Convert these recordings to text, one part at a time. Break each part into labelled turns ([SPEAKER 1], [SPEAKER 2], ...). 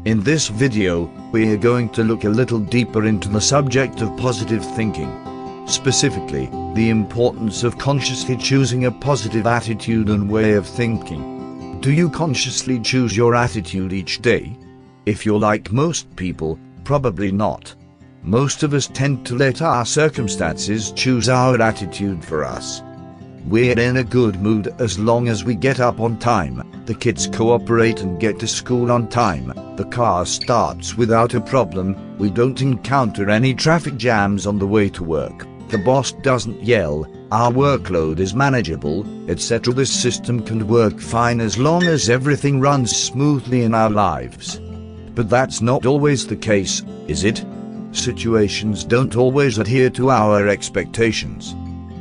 [SPEAKER 1] In this video, we are going to look a little deeper into the subject of positive thinking. Specifically, the importance of consciously choosing a positive attitude and way of thinking. Do you consciously choose your attitude each day? If you're like most people, probably not. Most of us tend to let our circumstances choose our attitude for us. We're in a good mood as long as we get up on time, the kids cooperate and get to school on time, the car starts without a problem, we don't encounter any traffic jams on the way to work, the boss doesn't yell, our workload is manageable, etc. This system can work fine as long as everything runs smoothly in our lives. But that's not always the case, is it? Situations don't always adhere to our expectations.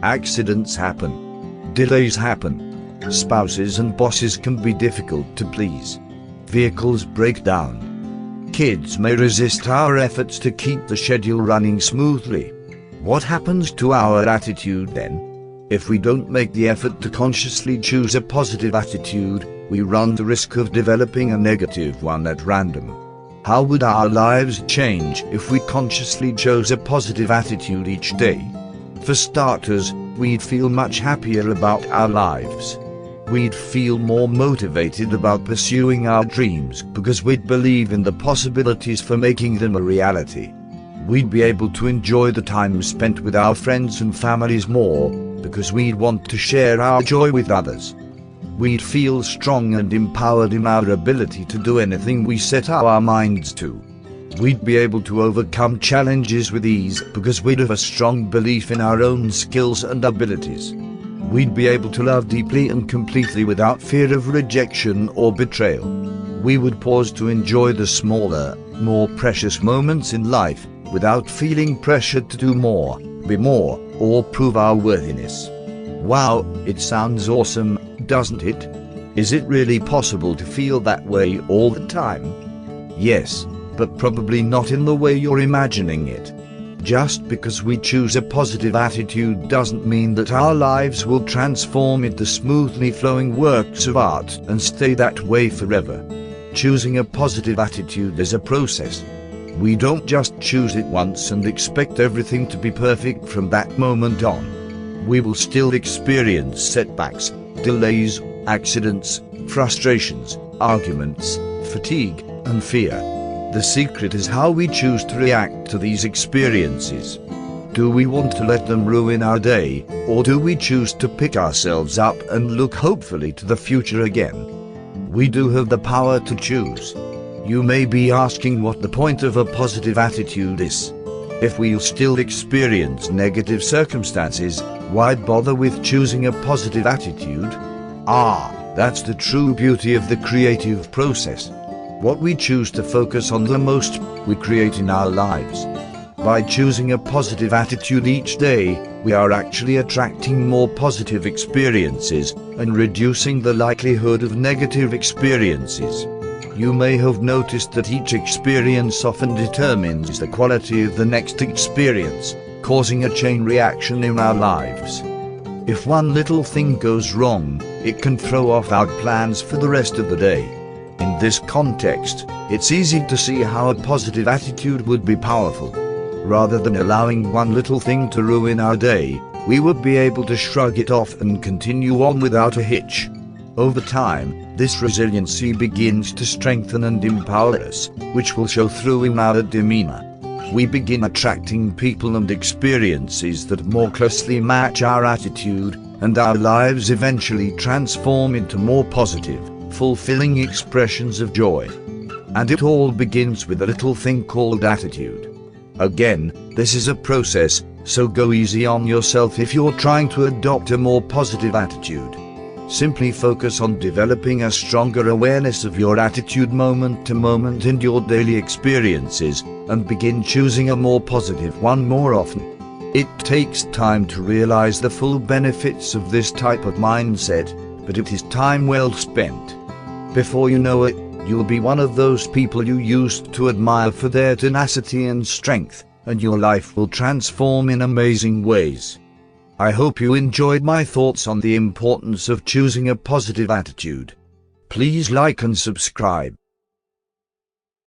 [SPEAKER 1] Accidents happen. Delays happen. Spouses and bosses can be difficult to please. Vehicles break down. Kids may resist our efforts to keep the schedule running smoothly. What happens to our attitude then? If we don't make the effort to consciously choose a positive attitude, we run the risk of developing a negative one at random. How would our lives change if we consciously chose a positive attitude each day? For starters, we'd feel much happier about our lives. We'd feel more motivated about pursuing our dreams because we'd believe in the possibilities for making them a reality. We'd be able to enjoy the time spent with our friends and families more because we'd want to share our joy with others. We'd feel strong and empowered in our ability to do anything we set our minds to. We'd be able to overcome challenges with ease because we'd have a strong belief in our own skills and abilities. We'd be able to love deeply and completely without fear of rejection or betrayal. We would pause to enjoy the smaller, more precious moments in life without feeling pressured to do more, be more, or prove our worthiness. Wow, it sounds awesome, doesn't it? Is it really possible to feel that way all the time? Yes. But probably not in the way you're imagining it. Just because we choose a positive attitude doesn't mean that our lives will transform into smoothly flowing works of art and stay that way forever. Choosing a positive attitude is a process. We don't just choose it once and expect everything to be perfect from that moment on. We will still experience setbacks, delays, accidents, frustrations, arguments, fatigue, and fear. The secret is how we choose to react to these experiences. Do we want to let them ruin our day, or do we choose to pick ourselves up and look hopefully to the future again? We do have the power to choose. You may be asking what the point of a positive attitude is. If we'll still experience negative circumstances, why bother with choosing a positive attitude? That's the true beauty of the creative process. What we choose to focus on the most, we create in our lives. By choosing a positive attitude each day, we are actually attracting more positive experiences and reducing the likelihood of negative experiences. You may have noticed that each experience often determines the quality of the next experience, causing a chain reaction in our lives. If one little thing goes wrong, it can throw off our plans for the rest of the day. In this context, it's easy to see how a positive attitude would be powerful. Rather than allowing one little thing to ruin our day, we would be able to shrug it off and continue on without a hitch. Over time, this resiliency begins to strengthen and empower us, which will show through in our demeanor. We begin attracting people and experiences that more closely match our attitude, and our lives eventually transform into more positive, fulfilling expressions of joy. And it all begins with a little thing called attitude. Again, this is a process, so go easy on yourself if you're trying to adopt a more positive attitude. Simply focus on developing a stronger awareness of your attitude moment to moment in your daily experiences, and begin choosing a more positive one more often. It takes time to realize the full benefits of this type of mindset, but it is time well spent. Before you know it, you'll be one of those people you used to admire for their tenacity and strength, and your life will transform in amazing ways. I hope you enjoyed my thoughts on the importance of choosing a positive attitude. Please like and subscribe.